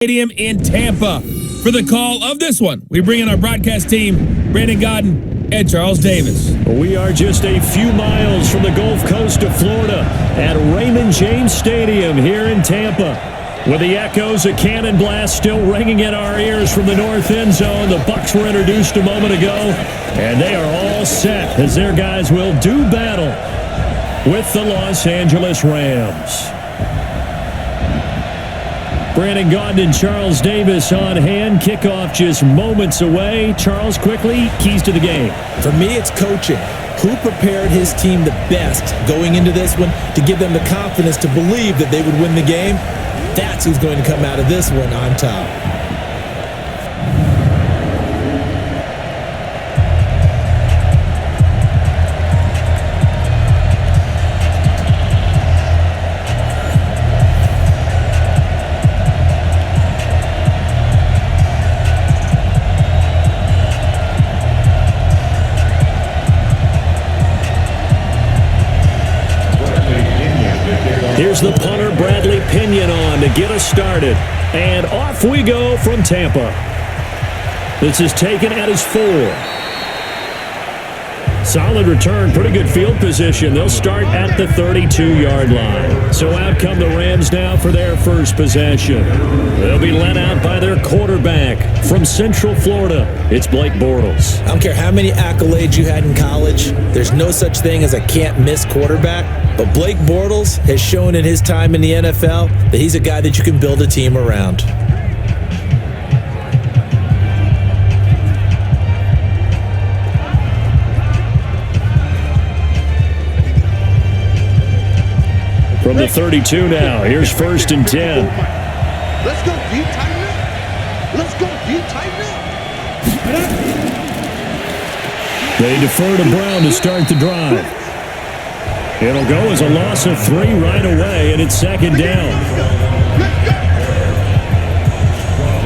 Stadium in Tampa. For the call of this one, we bring in our broadcast team, Brandon Godden and Charles Davis. We are just a few miles from the Gulf Coast of Florida at Raymond James Stadium here in Tampa. With the echoes of cannon blast still ringing in our ears from the north end zone, the Bucs were introduced a moment ago, and they are all set as their guys will do battle with the Los Angeles Rams. Brandon Gaudin and Charles Davis on hand. Kickoff just moments away. Charles, quickly, keys to the game. For me, it's coaching. Who prepared his team the best going into this one to give them the confidence to believe that they would win the game? That's who's going to come out of this one on top. Here's the punter, Bradley Pinion, on to get us started. And off we go from Tampa. This is taken at his 4. Solid return, pretty good field position. They'll start at the 32-yard line. So out come the Rams now for their first possession. They'll be led out by their quarterback from Central Florida. It's Blake Bortles. I don't care how many accolades you had in college. There's no such thing as a can't-miss quarterback. But Blake Bortles has shown in his time in the NFL that he's a guy that you can build a team around. From the 32 now, here's 1st and 10. Let's go deep, tighten up. Let's go deep, tighten up. They defer to Brown to start the drive. It'll go as a loss of 3 right away, and it's 2nd down.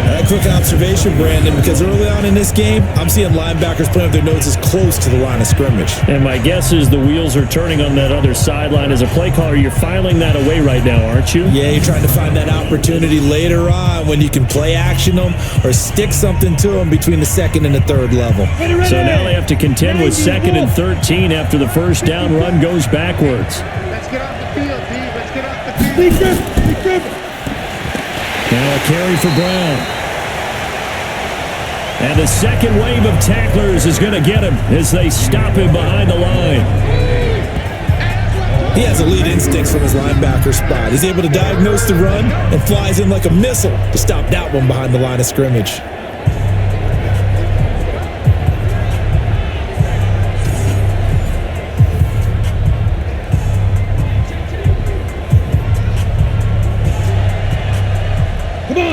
A quick observation, Brandon, because early on in this game, I'm seeing linebackers playing with their noses close to the line of scrimmage. And my guess is the wheels are turning on that other sideline. As a play caller, you're filing that away right now, aren't you? Yeah, you're trying to find that opportunity later on when you can play action them or stick something to them between the 2nd and the 3rd level. So now they have to contend with 2nd and 13 after the first down run goes backwards. Let's get off the field, D. Let's get off the field. Now a carry for Brown. And the second wave of tacklers is going to get him as they stop him behind the line. He has elite instincts from his linebacker spot. He's able to diagnose the run and flies in like a missile to stop that one behind the line of scrimmage.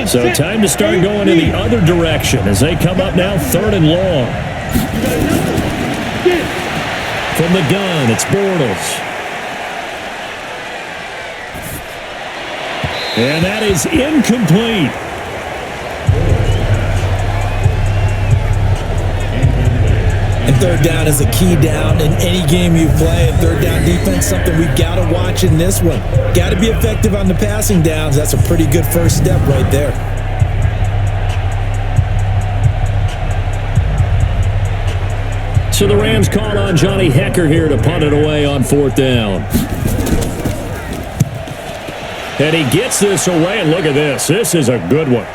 So time to start going in the other direction as they come up now 3rd and long. From the gun, it's Bortles. And that is incomplete. And 3rd down is a key down in any game you play. And 3rd down defense, something we've got to watch in this one. Got to be effective on the passing downs. That's a pretty good first step right there. So the Rams call on Johnny Hecker here to punt it away on 4th down. And he gets this away, and look at this. This is a good one.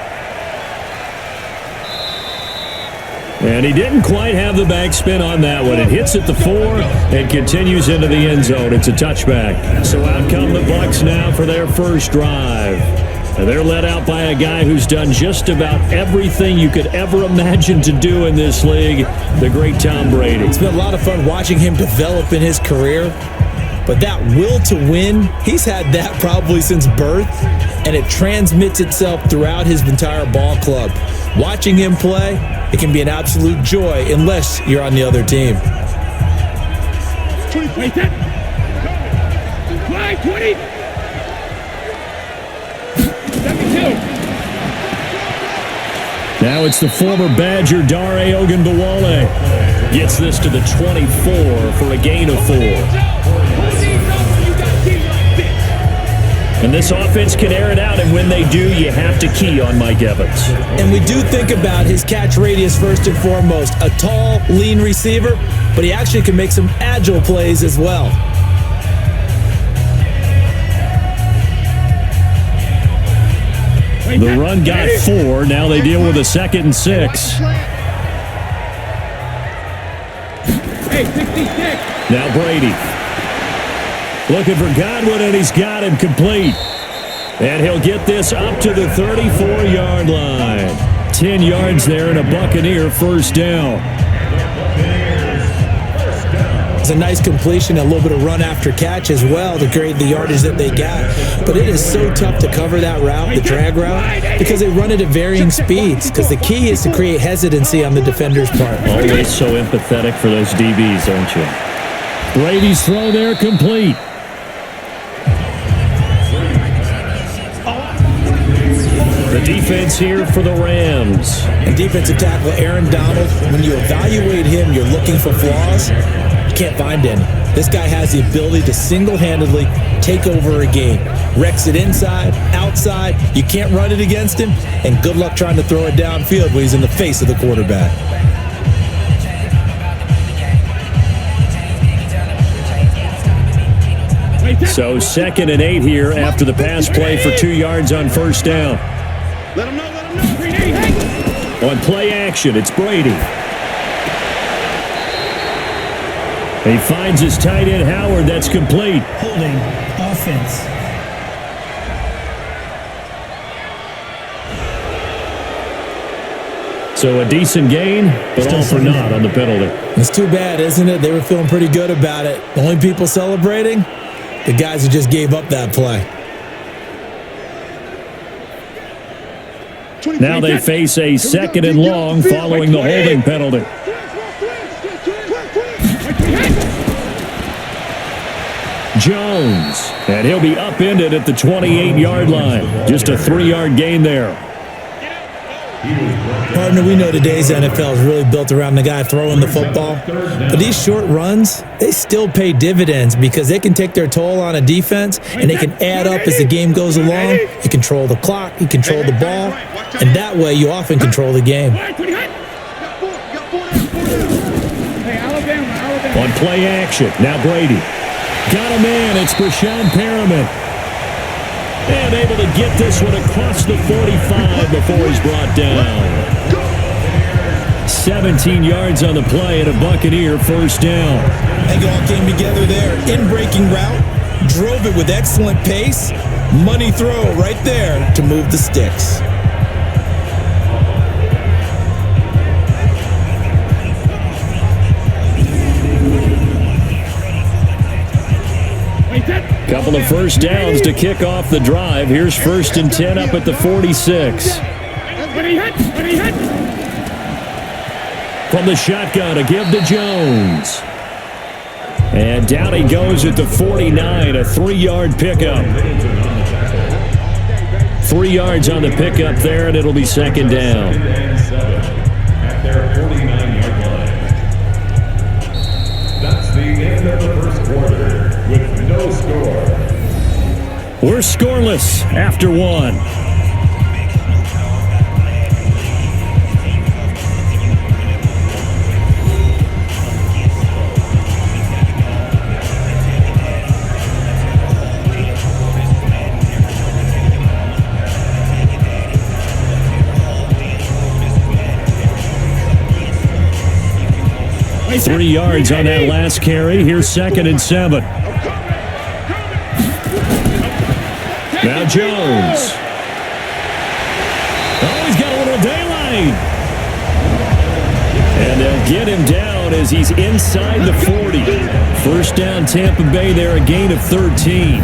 And he didn't quite have the backspin on that one. It hits at the 4 and continues into the end zone. It's a touchback. So out come the Bucs now for their first drive. And they're led out by a guy who's done just about everything you could ever imagine to do in this league, the great Tom Brady. It's been a lot of fun watching him develop in his career. But that will to win, he's had that probably since birth, and it transmits itself throughout his entire ball club. Watching him play, it can be an absolute joy unless you're on the other team. 20, 20. Now it's the former Badger Dare Ogunbowale. Gets this to the 24 for a gain of 4. And this offense can air it out, and when they do, you have to key on Mike Evans. And we do think about his catch radius first and foremost. A tall, lean receiver, but he actually can make some agile plays as well. The run got 4. Now they deal with a 2nd and 6. Now Brady. Looking for Godwin, and he's got him complete. And he'll get this up to the 34-yard line. 10 yards there and a Buccaneer first down. It's a nice completion, a little bit of run after catch as well to create the yardage that they got. But it is so tough to cover that route, the drag route, because they run it at varying speeds. Because the key is to create hesitancy on the defender's part. Always so empathetic for those DBs, aren't you? Brady's throw there complete. The defense here for the Rams. And defensive tackle Aaron Donald, when you evaluate him, you're looking for flaws. You can't find any. This guy has the ability to single-handedly take over a game. Wrecks it inside, outside. You can't run it against him. And good luck trying to throw it downfield when he's in the face of the quarterback. So 2nd and 8 here after the pass play for 2 yards on first down. Let him know, let him know. On play action, it's Brady. He finds his tight end, Howard. That's complete. Holding offense. So a decent gain, but all for naught on the penalty. It's too bad, isn't it? They were feeling pretty good about it. The only people celebrating, the guys who just gave up that play. Now they face a 2nd and long following the holding penalty. Jones, and he'll be upended at the 28-yard line. Just a 3-yard gain there. Partner, we know today's NFL is really built around the guy throwing the football. But these short runs, they still pay dividends because they can take their toll on a defense and they can add up as the game goes along. You control the clock, you control the ball, and that way you often control the game. On play action, now Brady. Got a man, it's Brashon Perriman. And able to get this one across the 45 before he's brought down. 17 yards on the play and a Buccaneer first down. It all came together there. In-breaking route, drove it with excellent pace. Money throw right there to move the sticks. Couple of first downs to kick off the drive. Here's 1st and 10 up at the 46. From the shotgun, a give to Jones. And down he goes at the 49, a 3-yard pickup. 3 yards on the pickup there, and it'll be 2nd down. At their 49-yard line. That's the end of the first quarter with no score. We're scoreless after 1. Three yards on that last carry. Here's 2nd and 7. Now Jones. Oh, he's got a little daylight. And they'll get him down as he's inside the 40. First down Tampa Bay there, a gain of 13.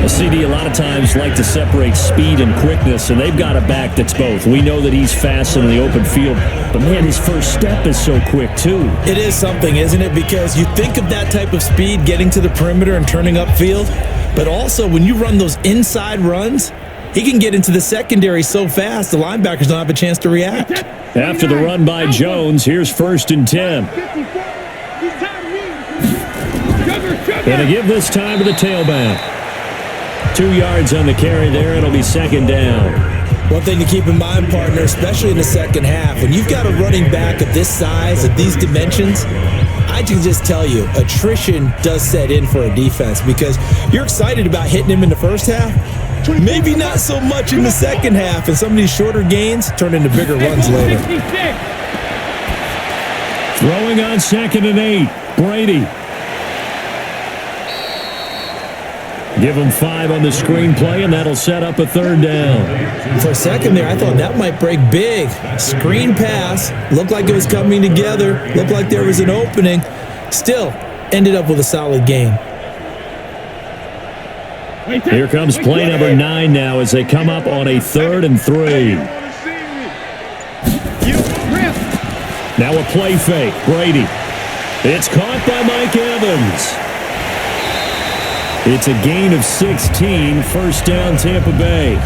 A CD a lot of times like to separate speed and quickness, and they've got a back that's both. We know that he's fast in the open field, but man, his first step is so quick too. It is something, isn't it? Because you think of that type of speed getting to the perimeter and turning upfield, but also when you run those inside runs, he can get into the secondary so fast the linebackers don't have a chance to react. After the run by Jones, here's 1st and 10. Going to give this time to the tailback. 2 yards on the carry there. It'll be second down. One thing to keep in mind, partner, especially in the second half, when you've got a running back of this size, of these dimensions, I can just tell you, attrition does set in for a defense because you're excited about hitting him in the first half. Maybe not so much in the second half, and some of these shorter gains turn into bigger runs later. Throwing on 2nd and 8, Brady. Give him 5 on the screenplay, and that'll set up a 3rd down. For a second there, I thought that might break big. Screen pass, looked like it was coming together, looked like there was an opening. Still, ended up with a solid gain. Here comes play number 9 now as they come up on a 3rd and 3. Now a play fake. Brady. It's caught by Mike Evans. It's a gain of 16. First down, Tampa Bay.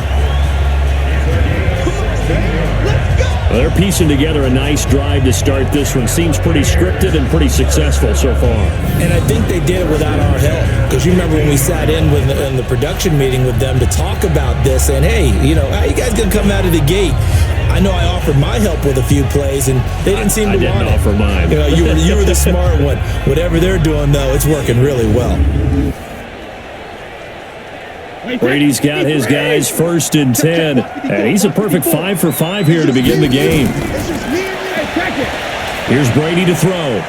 Well, they're piecing together a nice drive to start this one. Seems pretty scripted and pretty successful so far. And I think they did it without our help. Because you remember when we sat in the production meeting with them to talk about this, and hey, how you guys going to come out of the gate? I know I offered my help with a few plays, and they didn't seem to want it. I didn't offer mine. You were the smart one. Whatever they're doing, though, it's working really well. Brady's got his guys 1st and 10, and he's a perfect 5 for 5 here to begin the game. Here's Brady to throw.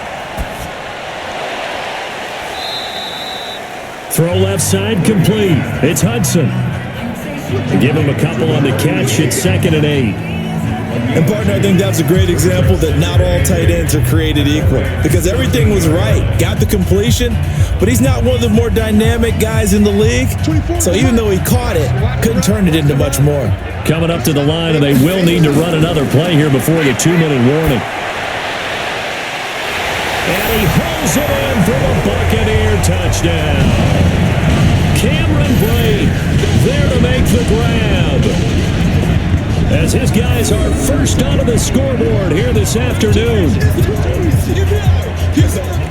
Throw left side complete. It's Hudson. Give him a couple on the catch. It's 2nd and 8. And, partner, I think that's a great example that not all tight ends are created equal because everything was right. Got the completion, but he's not one of the more dynamic guys in the league. So even though he caught it, couldn't turn it into much more. Coming up to the line, and they will need to run another play here before the 2-minute warning. And he pulls it in for a Buccaneer touchdown. Cameron Brate there to make the grab. As his guys are first onto the scoreboard here this afternoon.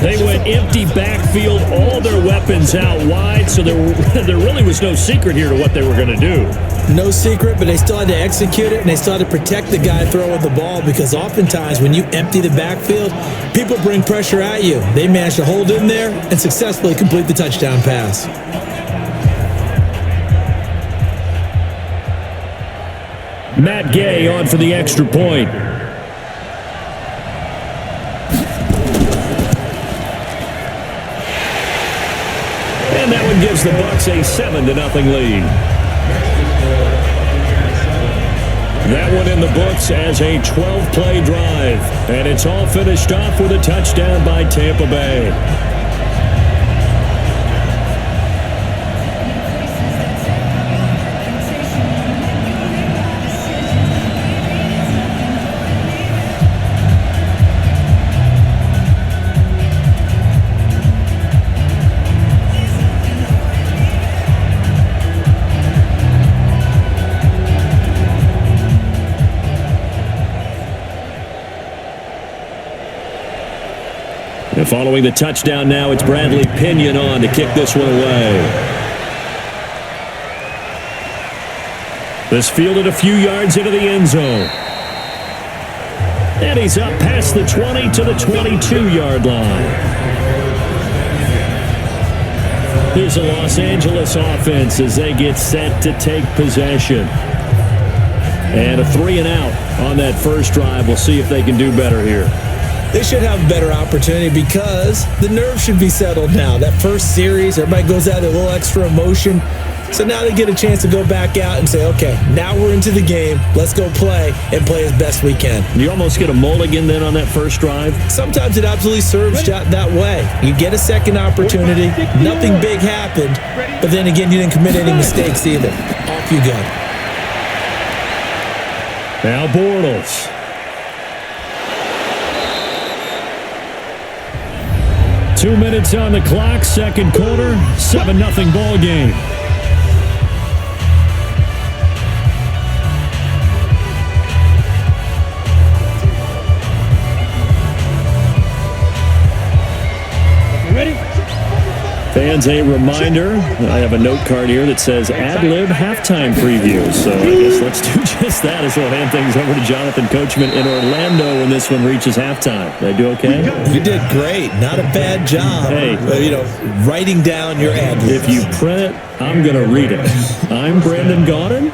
They went empty backfield, all their weapons out wide, so there really was no secret here to what they were going to do. No secret, but they still had to execute it, and they still had to protect the guy throwing the ball because oftentimes when you empty the backfield, people bring pressure at you. They managed to hold in there and successfully complete the touchdown pass. Matt Gay on for the extra point. And that one gives the Bucs a 7-0 lead. That one in the books as a 12-play drive. And it's all finished off with a touchdown by Tampa Bay. And following the touchdown now, it's Bradley Pinion on to kick this one away. This fielded a few yards into the end zone. And he's up past the 20 to the 22-yard line. Here's a Los Angeles offense as they get set to take possession. And a 3-and-out on that first drive. We'll see if they can do better here. They should have a better opportunity because the nerves should be settled now. That first series, everybody goes out with a little extra emotion. So now they get a chance to go back out and say, okay, now we're into the game. Let's go play and play as best we can. You almost get a mulligan then on that first drive? Sometimes it absolutely serves that way. You get a second opportunity. Nothing big happened. But then again, you didn't commit any mistakes either. Off you go. Now Bortles. Two minutes on the clock, second quarter, 7-0 ball game. Fans, a reminder, I have a note card here that says ad-lib halftime preview. So I guess let's do just that as we'll hand things over to Jonathan Coachman in Orlando when this one reaches halftime. Did I do okay? You did great. Not a bad job. Hey. Writing down your ad-libs. If you print it, I'm going to read it. I'm Brandon Gaudin.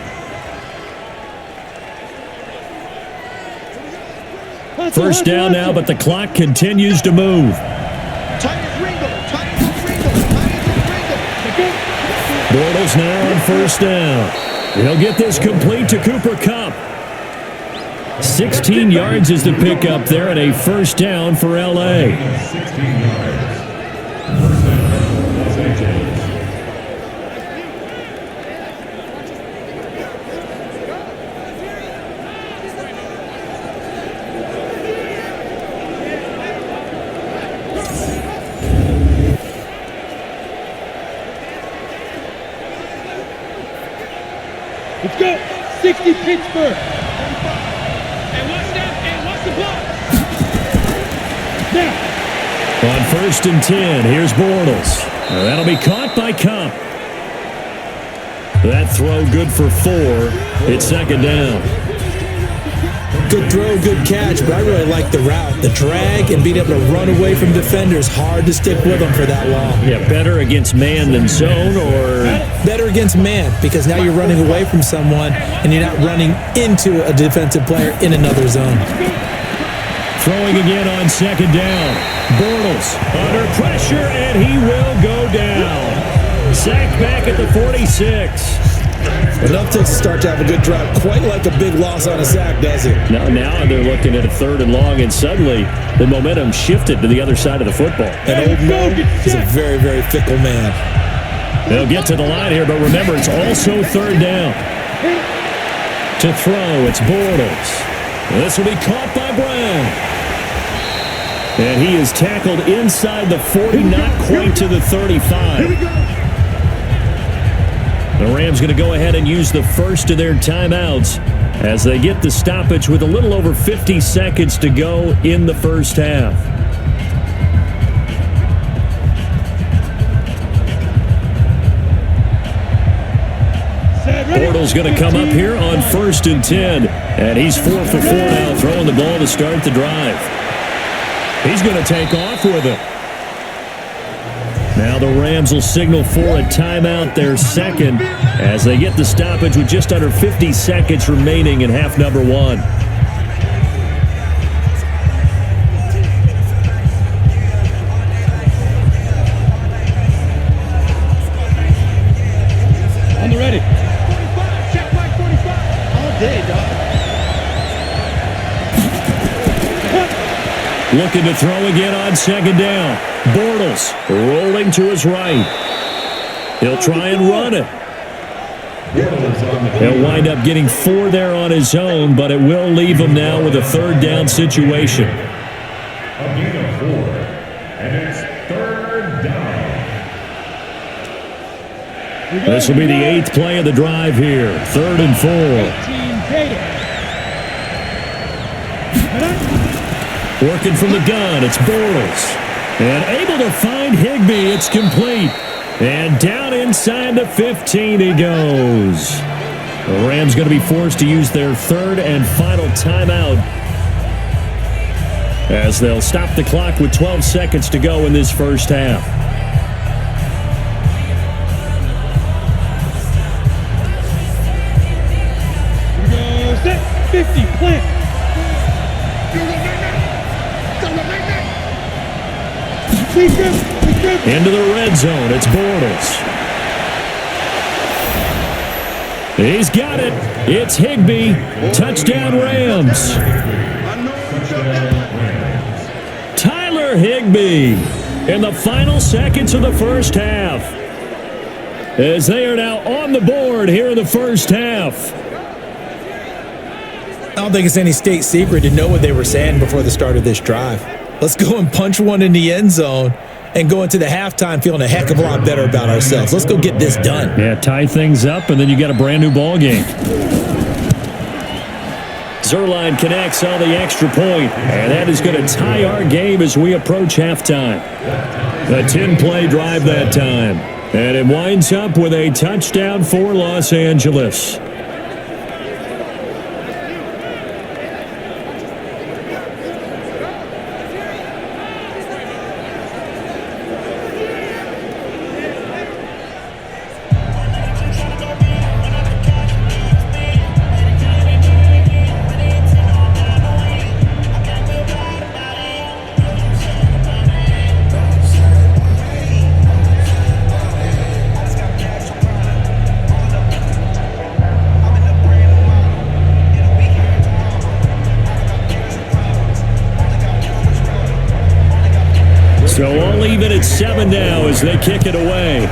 First down now, but the clock continues to move. Bortles now on first down. He'll get this complete to Cooper Kupp. 16 yards is the pickup there and a first down for L.A. 16 yards. First down, Los Angeles. Let's go. 60 Pittsburgh. And what's the block? Now. On first and 10, here's Bortles. That'll be caught by Kupp. That throw good for 4. It's second down. Good throw, good catch, but I really like the route. The drag and being able to run away from defenders, hard to stick with them for that long. Yeah, better against man than zone, or better against man, because now you're running away from someone and you're not running into a defensive player in another zone. Throwing again on second down. Bortles under pressure, and he will go down. Sacked back at the 46. Enough to start to have a good drive. Quite like a big loss on a sack, does it? Now they're looking at a third and long, and suddenly the momentum shifted to the other side of the football. And Old Mo is a very, very fickle man. They'll get to the line here, but remember, it's also third down. To throw, it's Bortles. This will be caught by Brown. And he is tackled inside the 40, not quite to the 35. The Rams going to go ahead and use the first of their timeouts as they get the stoppage with a little over 50 seconds to go in the first half. Bortles going to come up here on first and 10, and he's 4 for 4 now, throwing the ball to start the drive. He's going to take off with it. Now the Rams will signal for a timeout, their second, as they get the stoppage with just under 50 seconds remaining in half number 1. On the ready. 45, check right 45. All day, dog. Looking to throw again on second down. Bortles rolling to his right. He'll try and run it. He'll wind up getting 4 there on his own, but it will leave him now with a third down situation. A gain of 4, and it's third down. This will be the 8th play of the drive here. 3rd and 4. Working from the gun, it's Bortles. And able to find Higbee, it's complete. And down inside the 15 he goes. The Rams going to be forced to use their third and final timeout as they'll stop the clock with 12 seconds to go in this first half. Set 50, plant. Into the red zone, it's Bortles. He's got it. It's Higbee. Touchdown Rams. Tyler Higbee in the final seconds of the first half, as they are now on the board here in the first half. I don't think it's any state secret to know what they were saying before the start of this drive. Let's go and punch one in the end zone and go into the halftime feeling a heck of a lot better about ourselves. Let's go get this done. Yeah, tie things up, and then you got a brand new ball game. Zerline connects on the extra point, and that is going to tie our game as we approach halftime. A 10-play drive that time, and it winds up with a touchdown for Los Angeles. So all even at 7 now as they kick it away.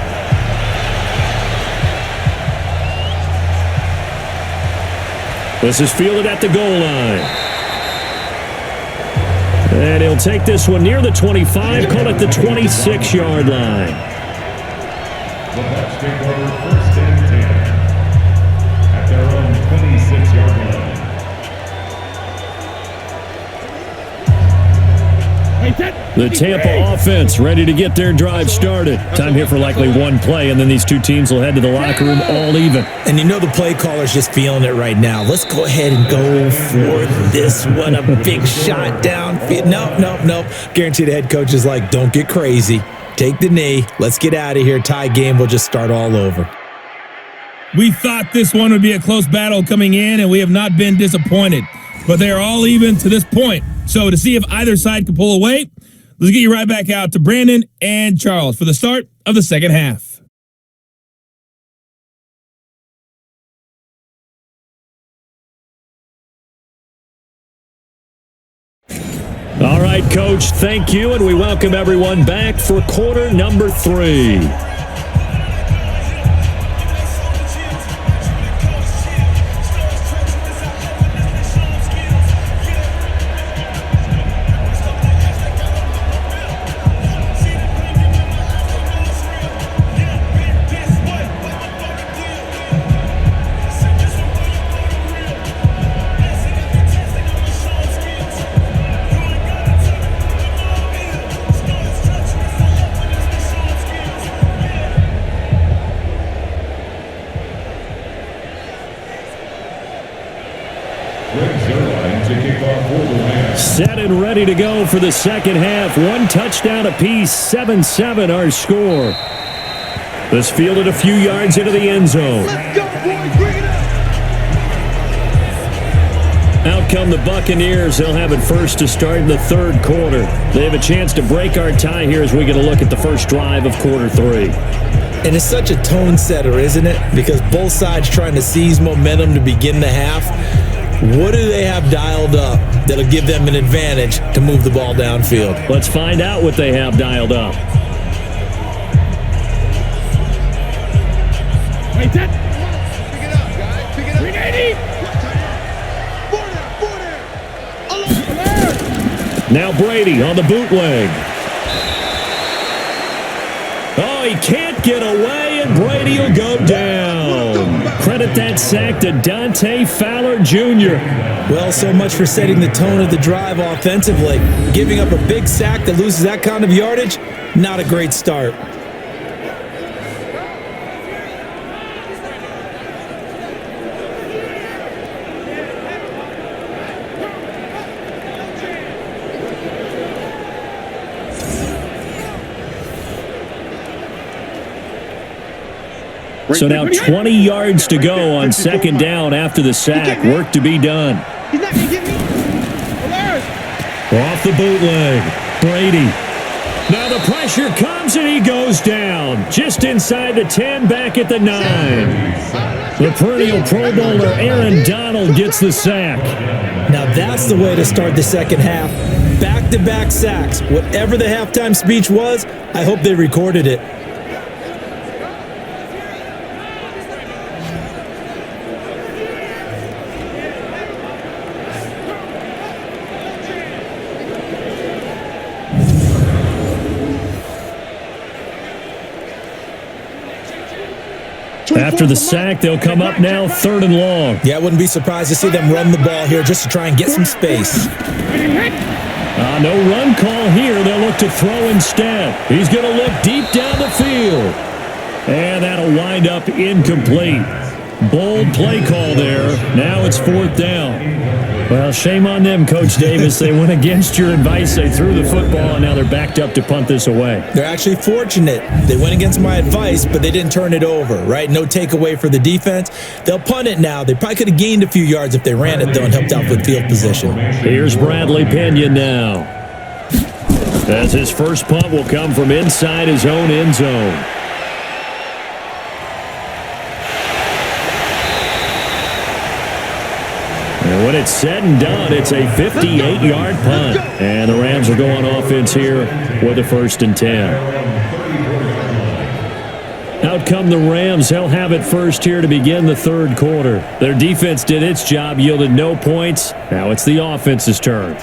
This is fielded at the goal line. And he'll take this one near the 25, call it the 26-yard line. The Bucs take over first and 10 at their own 26-yard line. The Tampa offense ready to get their drive started. Time here for likely one play, and then these two teams will head to the locker room all even. And you know the play caller's just feeling it right now. Let's go ahead and go for this one. A big shot downfield. Nope. Guaranteed the head coach is like, don't get crazy. Take the knee. Let's get out of here. Tie game. We'll just start all over. We thought this one would be a close battle coming in, and we have not been disappointed. But they are all even to this point. So to see if either side can pull away, let's get you right back out to Brandon and Charles for the start of the second half. All right, Coach, thank you, and we welcome everyone back for quarter number 3. Set and ready to go for the second half. One touchdown apiece, 7-7 our score. This fielded a few yards into the end zone. Let's go, boys. Bring it up. Out come the Buccaneers. They'll have it first to start in the third quarter. They have a chance to break our tie here as we get a look at the first drive of quarter 3. And it's such a tone setter, isn't it? Because both sides trying to seize momentum to begin the half. What do they have dialed up that'll give them an advantage to move the ball downfield? Let's find out what they have dialed up. Wait, that. Pick it up, guys. Pick it up. 380. Now Brady on the bootleg. Oh, he can't get away, and Brady will go down. Credit that sack to Dante Fowler Jr. Well, so much for setting the tone of the drive offensively. Giving up a big sack that loses that kind of yardage, not a great start. So now 20 yards to go on second down after the sack. Work to be done. He's not going to get me. Off the bootleg. Brady. Now the pressure comes and he goes down. Just inside the 10, back at the 9. The perennial Pro Bowler Aaron Donald gets the sack. Now that's the way to start the second half. Back-to-back sacks. Whatever the halftime speech was, I hope they recorded it. After the sack, they'll come up now 3rd and long. Yeah, I wouldn't be surprised to see them run the ball here just to try and get some space. No run call here. They'll look to throw instead. He's going to look deep down the field. And that'll wind up incomplete. Bold play call there. Now it's 4th down. Well, shame on them, Coach Davis. They went against your advice. They threw the football, and now they're backed up to punt this away. They're actually fortunate. They went against my advice, but they didn't turn it over, right? No takeaway for the defense. They'll punt it now. They probably could have gained a few yards if they ran it, though, and helped out with field position. Here's Bradley Pinion now. As his first punt will come from inside his own end zone. And when it's said and done, it's a 58-yard punt. And the Rams are going offense here with a 1st and 10. Out come the Rams. They'll have it first here to begin the 3rd quarter. Their defense did its job, yielded no points. Now it's the offense's turn.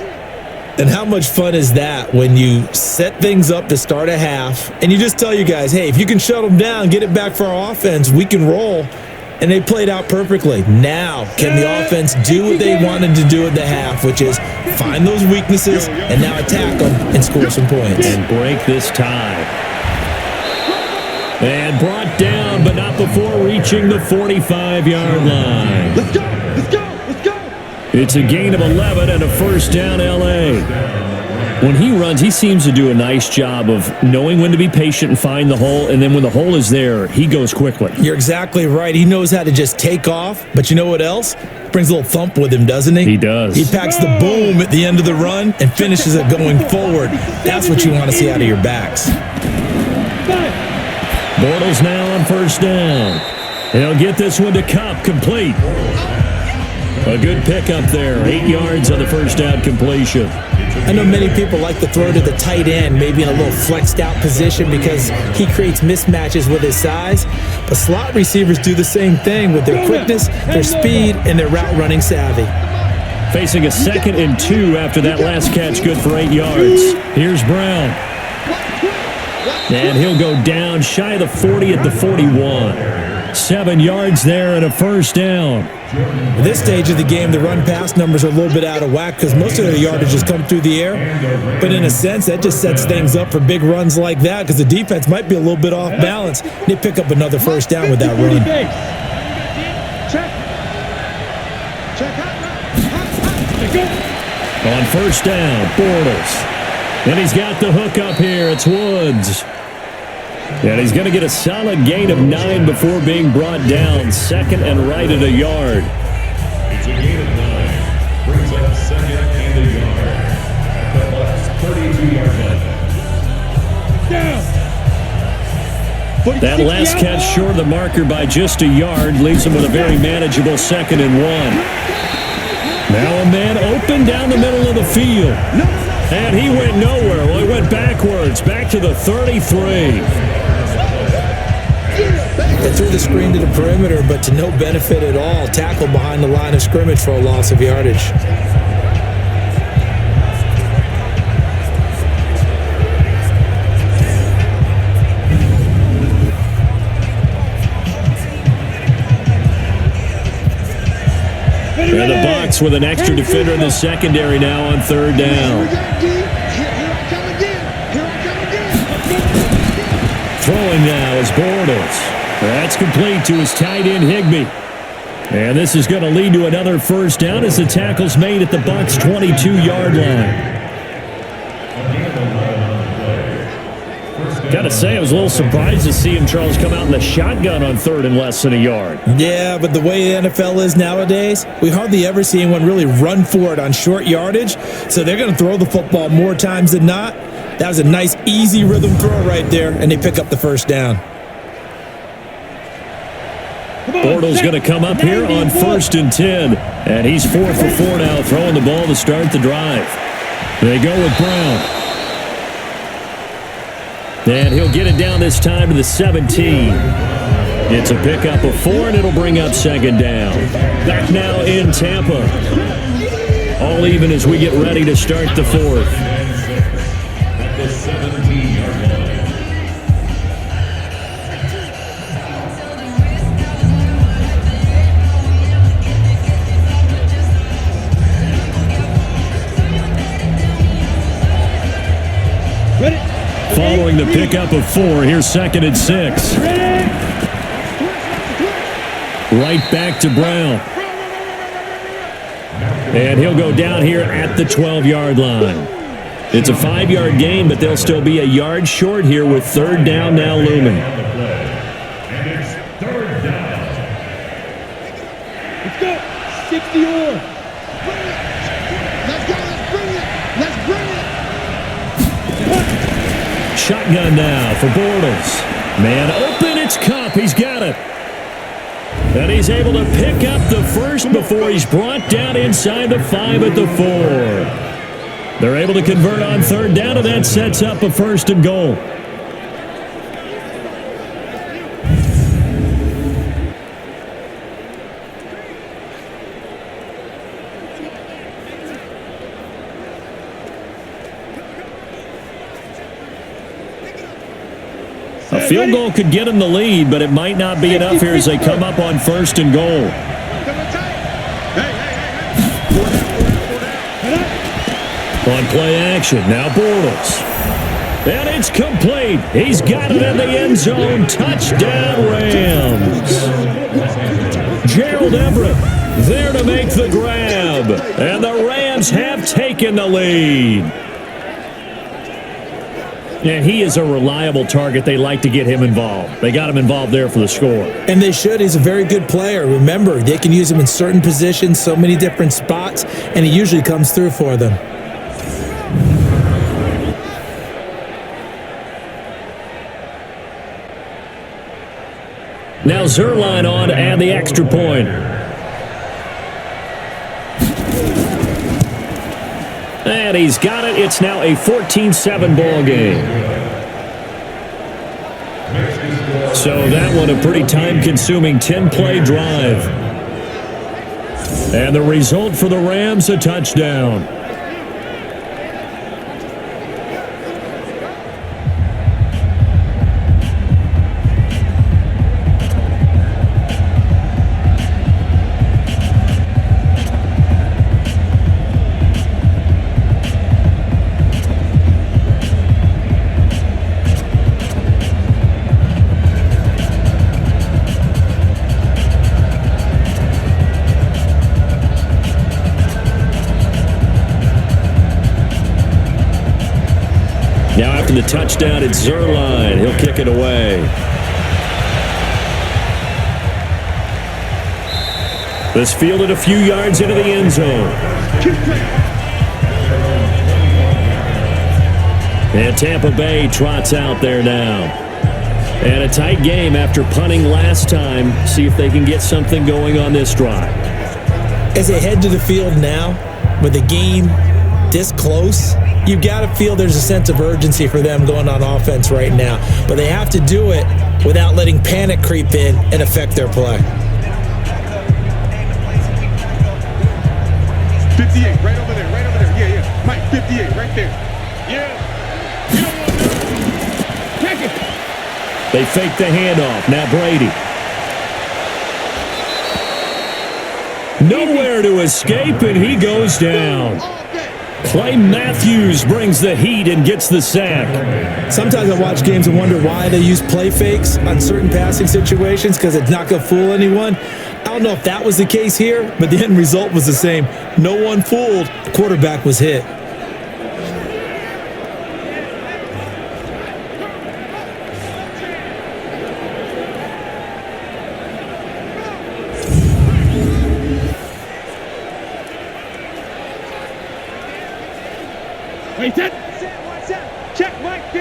And how much fun is that when you set things up to start a half and you just tell you guys, hey, if you can shut them down, get it back for our offense, we can roll. And they played out perfectly. Now, can the offense do what they wanted to do at the half, which is find those weaknesses and now attack them and score some points. And break this tie. And brought down, but not before reaching the 45-yard line. Let's go! Let's go! Let's go! It's a gain of 11 and a 1st down, L.A. When he runs, he seems to do a nice job of knowing when to be patient and find the hole, and then when the hole is there, he goes quickly. You're exactly right. He knows how to just take off, but you know what else? Brings a little thump with him, doesn't he? He does. He packs the boom at the end of the run and finishes it going forward. That's what you want to see out of your backs. Bortles now on 1st down. He'll get this one to Kupp, complete. A good pickup there. 8 yards on the 1st down completion. I know many people like to throw to the tight end, maybe in a little flexed out position because he creates mismatches with his size. But slot receivers do the same thing with their quickness, their speed, and their route running savvy. Facing a 2nd and 2 after that last catch, good for 8 yards. Here's Brown. And he'll go down shy of the 40 at the 41. 7 yards there and a 1st down. At this stage of the game, the run-pass numbers are a little bit out of whack because most of their yardage has come through the air. But in a sense, that just sets things up for big runs like that because the defense might be a little bit off balance. They pick up another 1st down with that run. On 1st down, Bortles. And he's got the hook up here. It's Woods. And he's going to get a solid gain of 9 before being brought down. 2nd and right at a yard. It's a gain of 9. Brings up 2nd and a yard. The Bucs 32-yard line. That last catch short of the marker by just a yard leaves him with a very manageable 2nd and 1. Now a man open down the middle of the field. And he went nowhere. Well, he went backwards, back to the 33. They threw the screen to the perimeter, but to no benefit at all. Tackle behind the line of scrimmage for a loss of yardage. And the Bucs with an extra defender in the secondary now on 3rd down. Throwing now is Bortles. That's complete to his tight end, Higbee. And this is going to lead to another 1st down as the tackle's made at the Bucs' 22-yard line. Got to say, I was a little surprised to see him, Charles, come out in the shotgun on 3rd and less than a yard. Yeah, but the way the NFL is nowadays, we hardly ever see anyone really run for it on short yardage. So they're going to throw the football more times than not. That was a nice, easy rhythm throw right there, and they pick up the 1st down. Bortles going to come up here on 1st and 10. And he's 4 for 4 now, throwing the ball to start the drive. They go with Brown. And he'll get it down this time to the 17. It's a pickup of 4, and it'll bring up 2nd down. Back now in Tampa. All even as we get ready to start the 4th. At the 17-yard line. pickup of 4. Here's 2nd and 6. Right back to Brown. And he'll go down here at the 12-yard line. It's a 5-yard gain, but they'll still be a yard short here with 3rd down now looming. And it's 3rd down. Let's go. 60 or. Let's go. Let's bring it. Let's bring it. Shotgun now for Bortles. Man open, it's Cup. He's got it. And he's able to pick up the first before he's brought down inside the 5 at the 4. They're able to convert on 3rd down, and that sets up a 1st and goal. A field goal could get him the lead, but it might not be enough here as they come up on 1st and goal. On play action, now Bortles. And it's complete. He's got it in the end zone. Touchdown, Rams. Gerald Everett there to make the grab. And the Rams have taken the lead. And he is a reliable target. They like to get him involved. They got him involved there for the score. And they should. He's a very good player. Remember, they can use him in certain positions, so many different spots, and he usually comes through for them. Now Zerline on and the extra point. And he's got it. It's now a 14-7 ball game. So that one a pretty time-consuming 10-play drive. And the result for the Rams, a touchdown. Now after the touchdown, it's Zerline. He'll kick it away. This fielded a few yards into the end zone. And Tampa Bay trots out there now. And a tight game after punting last time. See if they can get something going on this drive. As they head to the field now, with the game this close, you've got to feel there's a sense of urgency for them going on offense right now. But they have to do it without letting panic creep in and affect their play. 58, right over there, right over there. Yeah, yeah. Mike, 58, right there. Yeah. You don't want to. Take it. They fake the handoff. Now Brady. Nowhere to escape, and he goes down. Clay Matthews brings the heat and gets the sack. Sometimes I watch games and wonder why they use play fakes on certain passing situations, because it's not going to fool anyone. I don't know if that was the case here, but the end result was the same. No one fooled. The quarterback was hit.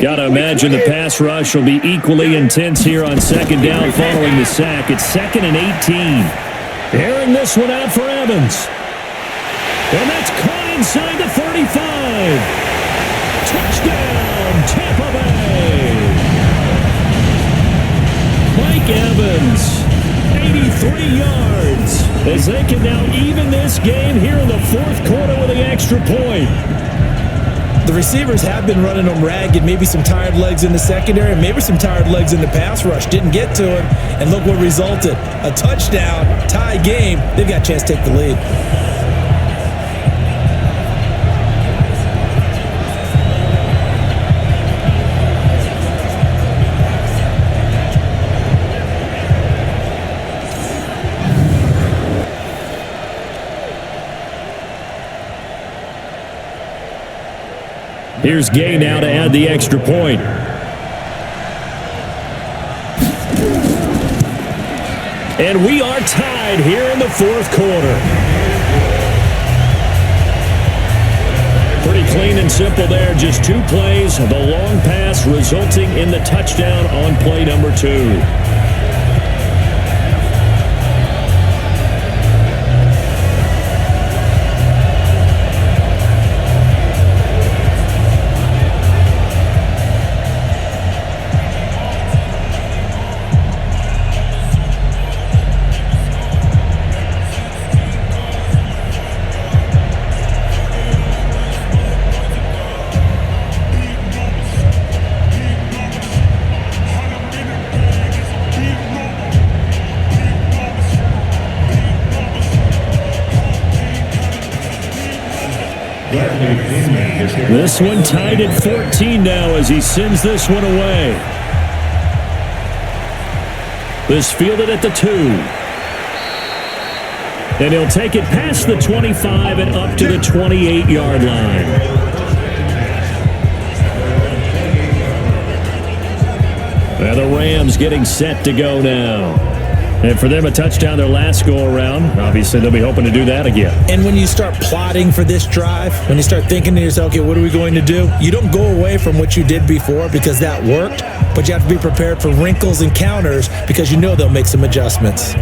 Got to imagine the pass rush will be equally intense here on 2nd down following the sack. It's 2nd and 18. Airing this one out for Evans. And that's caught inside the 35. Touchdown, Tampa Bay. Mike Evans, 83 yards. As they can now even this game here in the 4th quarter with the extra point. The receivers have been running them ragged, maybe some tired legs in the secondary, maybe some tired legs in the pass rush. Didn't get to him, and look what resulted. A touchdown, tie game. They've got a chance to take the lead. Here's Gay now to add the extra point. And we are tied here in the fourth quarter. Pretty clean and simple there. Just 2 plays. The long pass resulting in the touchdown on play number 2. This one tied at 14 now as he sends this one away. This fielded at the 2. And he'll take it past the 25 and up to the 28-yard line. And the Rams getting set to go now. And for them, a touchdown their last go-around. Obviously, they'll be hoping to do that again. And when you start plotting for this drive, when you start thinking to yourself, okay, what are we going to do? You don't go away from what you did before because that worked, but you have to be prepared for wrinkles and counters because you know they'll make some adjustments.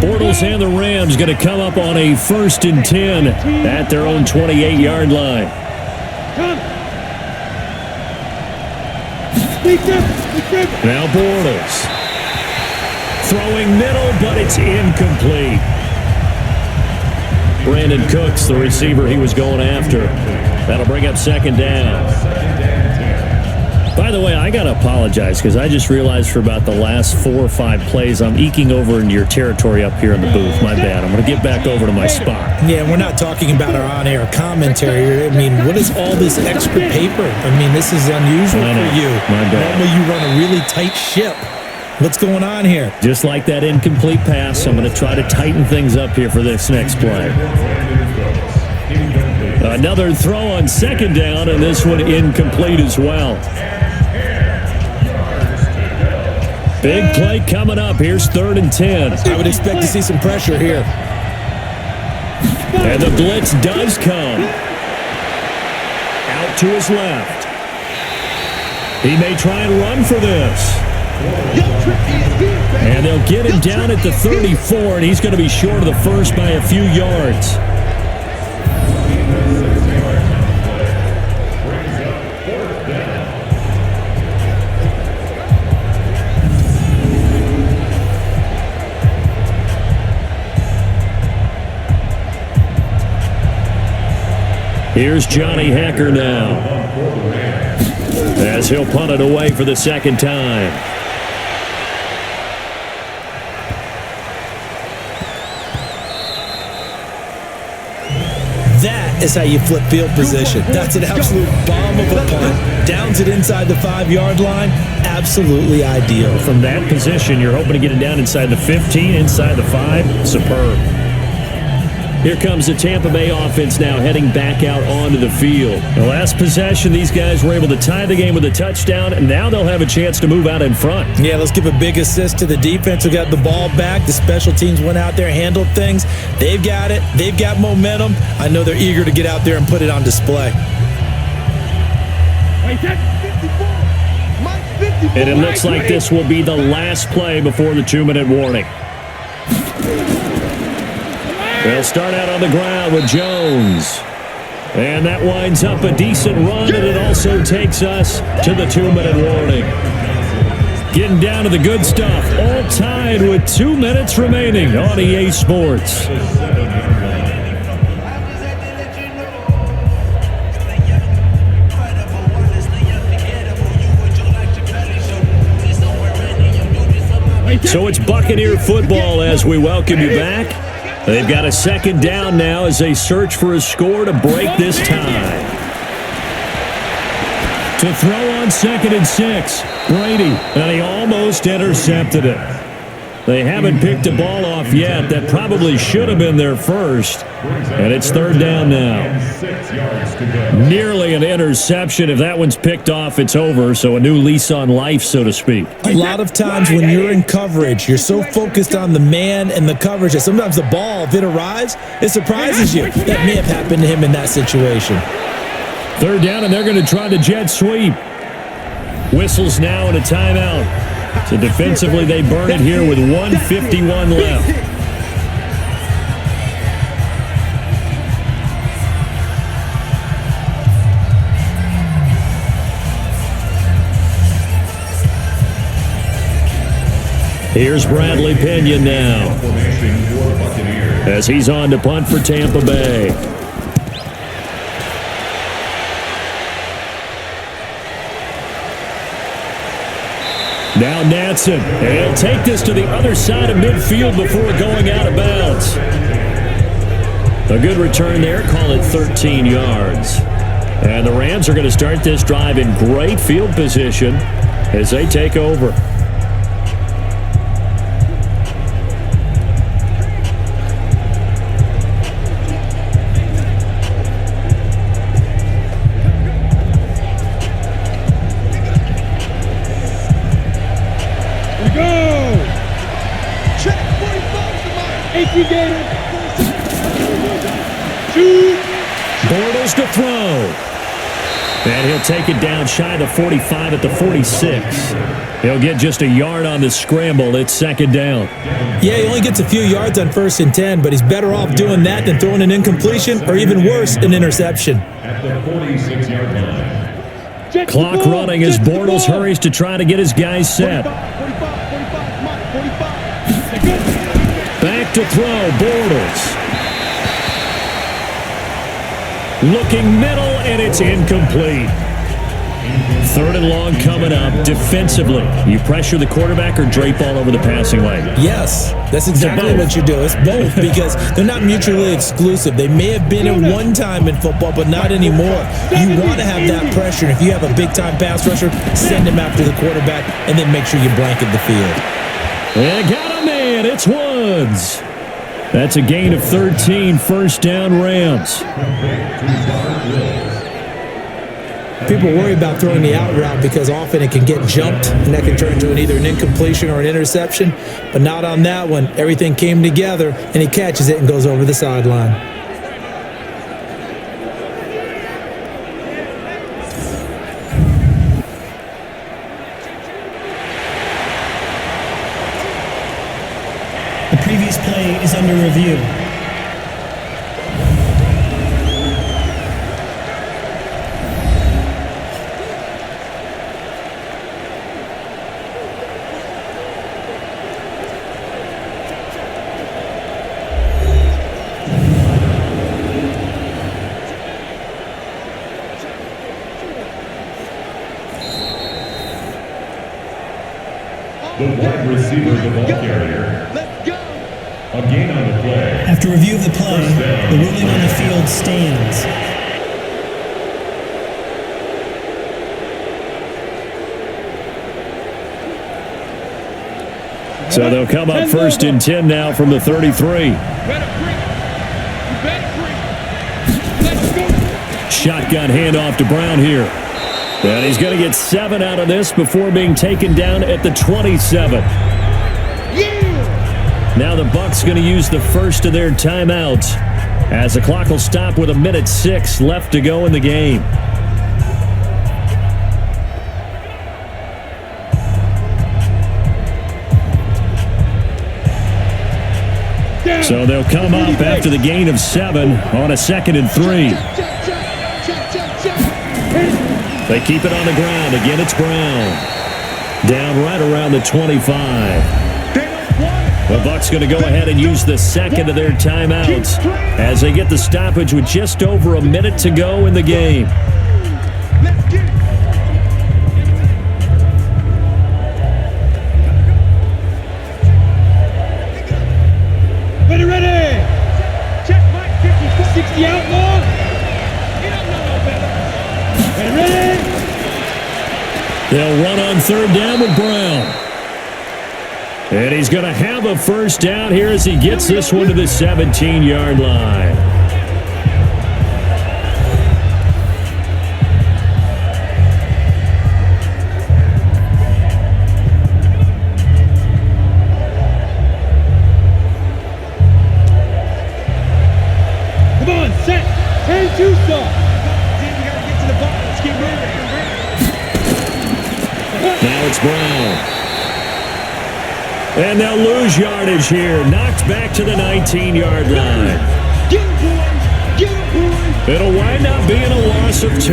Bortles and the Rams going to come up on a 1st and 10 at their own 28-yard line. Now Bortles. Throwing middle, but it's incomplete. Brandon Cooks, the receiver he was going after. That'll bring up 2nd down. By the way, I got to apologize because I just realized for about the last 4 or 5 plays, I'm eking over into your territory up here in the booth. My bad. I'm going to get back over to my spot. Yeah, we're not talking about our on-air commentary. I mean, what is all this extra paper? I mean, this is unusual for you. My bad. Normally you run a really tight ship. What's going on here? Just like that incomplete pass, I'm going to try to tighten things up here for this next play. Another throw on 2nd down, and this one incomplete as well. Big play coming up. Here's 3rd and 10. I would expect to see some pressure here. And the blitz does come. Out to his left. He may try and run for this. And they'll get him down at the 34, and he's going to be short of the first by a few yards. Here's Johnny Hecker now, as he'll punt it away for the 2nd time. That is how you flip field position. That's an absolute bomb of a punt. Downs it inside the 5-yard line. Absolutely ideal. From that position, you're hoping to get it down inside the 15, inside the 5. Superb. Here comes the Tampa Bay offense now heading back out onto the field. The last possession, these guys were able to tie the game with a touchdown, and now they'll have a chance to move out in front. Yeah, let's give a big assist to the defense who got the ball back. The special teams went out there, handled things. They've got it. They've got momentum. I know they're eager to get out there and put it on display. And it looks like this will be the last play before the 2-minute warning. They'll start out on the ground with Jones. And that winds up a decent run, and it also takes us to the 2-minute warning. Getting down to the good stuff, all tied with 2 minutes remaining on EA Sports. So it's Buccaneer football as we welcome you back. They've got a 2nd down now as they search for a score to break this tie. To throw on 2nd and 6, Brady, and he almost intercepted it. They haven't picked a ball off yet. That probably should have been their first. And it's third down now. 6 yards to go. Nearly an interception. If that one's picked off, it's over. So a new lease on life, so to speak. A lot of times when you're in coverage, you're so focused on the man and the coverage that sometimes the ball, if it arrives, it surprises you. That may have happened to him in that situation. Third down, and they're going to try the jet sweep. Whistles now and a timeout. So defensively, they burn it here with 1:51 left. Here's Bradley Pinion now Formation for Buccaneers. as he's on to punt for Tampa Bay. Now Natson, and he'll take this to the other side of midfield before going out of bounds. A good return there, call it 13 yards. And the Rams are going to start this drive in great field position as they take over. Bortles to throw. And he'll take it down shy of the 45 at the 46. He'll get just a yard on the scramble. It's second down. Yeah, he only gets a few yards on 1st and 10, but he's better off doing that than throwing an incompletion or even worse, an interception. At the 46-yard line. Clock running as Bortles hurries to try to get his guys set. Back to throw, Bortles. Looking middle, and it's incomplete. Third and long coming up. Defensively, you pressure the quarterback or drape all over the passing lane? Yes, that's exactly what you do. It's both because they're not mutually exclusive. They may have been at one time in football, but not anymore. You want to have that pressure. If you have a big-time pass rusher, send him after the quarterback, and then make sure you blanket the field. And got a man. It's Woods. That's a gain of 13, first down Rams. People worry about throwing the out route because often it can get jumped, and that can turn into either an incompletion or an interception, but not on that one. Everything came together, and he catches it and goes over the sideline. The previous play is under review. The wide receiver, the ball carrier. A gain on the play. After review of the play, the ruling on the field stands. So they'll come up first and 10 now from the 33. Shotgun handoff to Brown here. And he's going to get 7 out of this before being taken down at the 27. Now the Bucs going to use the first of their timeouts as the clock will stop with 1:06 left to go in the game. So they'll come up after the gain of 7 on a 2nd and 3. They keep it on the ground. Again, it's Brown. Down right around the 25. The Bucs going to go ahead and use the second of their timeouts as they get the stoppage with just over a minute to go in the game. Ready! Check Mike 50, 60 outlaw. He don't know no better. Ready? They'll run on third down with Brown. And he's going to have a first down here as he gets this one to the 17-yard line. Come on, set. 10-2 stop. We got to get to the ball. Let's keep moving. Now it's Brown. And they'll lose yardage here. Knocked back to the 19-yard line. Get him, boy. Get him, boy. It'll wind up being a loss of 2.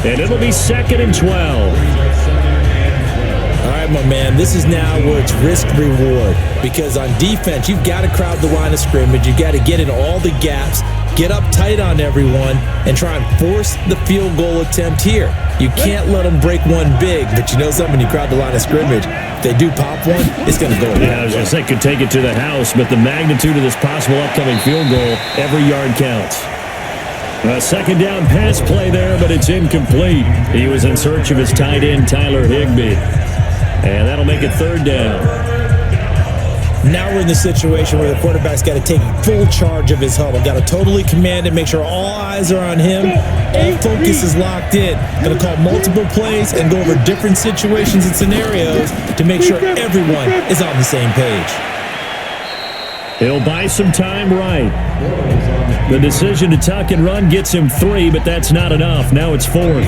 And it'll be 2nd and 12. All right, my man, this is now where it's risk-reward. Because on defense, you've got to crowd the line of scrimmage. You've got to get in all the gaps, get up tight on everyone, and try and force the field goal attempt here. You can't let them break one big, but you know something, when you crowd the line of scrimmage, if they do pop one, it's going to go away. Yeah, I was going to say, could take it to the house, but the magnitude of this possible upcoming field goal, every yard counts. A second down pass play there, but it's incomplete. He was in search of his tight end, Tyler Higbee. And that'll make it 3rd down. Now we're in the situation where the quarterback's got to take full charge of his huddle. Got to totally command it, make sure all eyes are on him. All focus is locked in. Going to call multiple plays and go over different situations and scenarios to make sure everyone is on the same page. He'll buy some time right. The decision to tuck and run gets him 3, but that's not enough. Now it's 4th.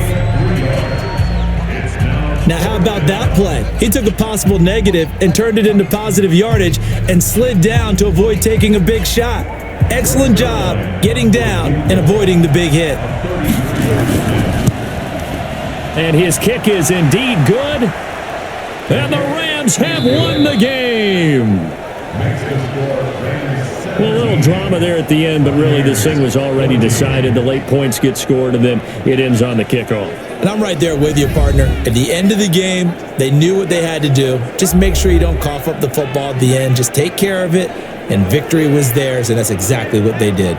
Now, how about that play? He took a possible negative and turned it into positive yardage and slid down to avoid taking a big shot. Excellent job getting down and avoiding the big hit. And his kick is indeed good. And the Rams have won the game. Well, a little drama there at the end, but really this thing was already decided. The late points get scored, and then it ends on the kickoff. And I'm right there with you, partner. At the end of the game, they knew what they had to do. Just make sure you don't cough up the football at the end. Just take care of it, and victory was theirs, and that's exactly what they did.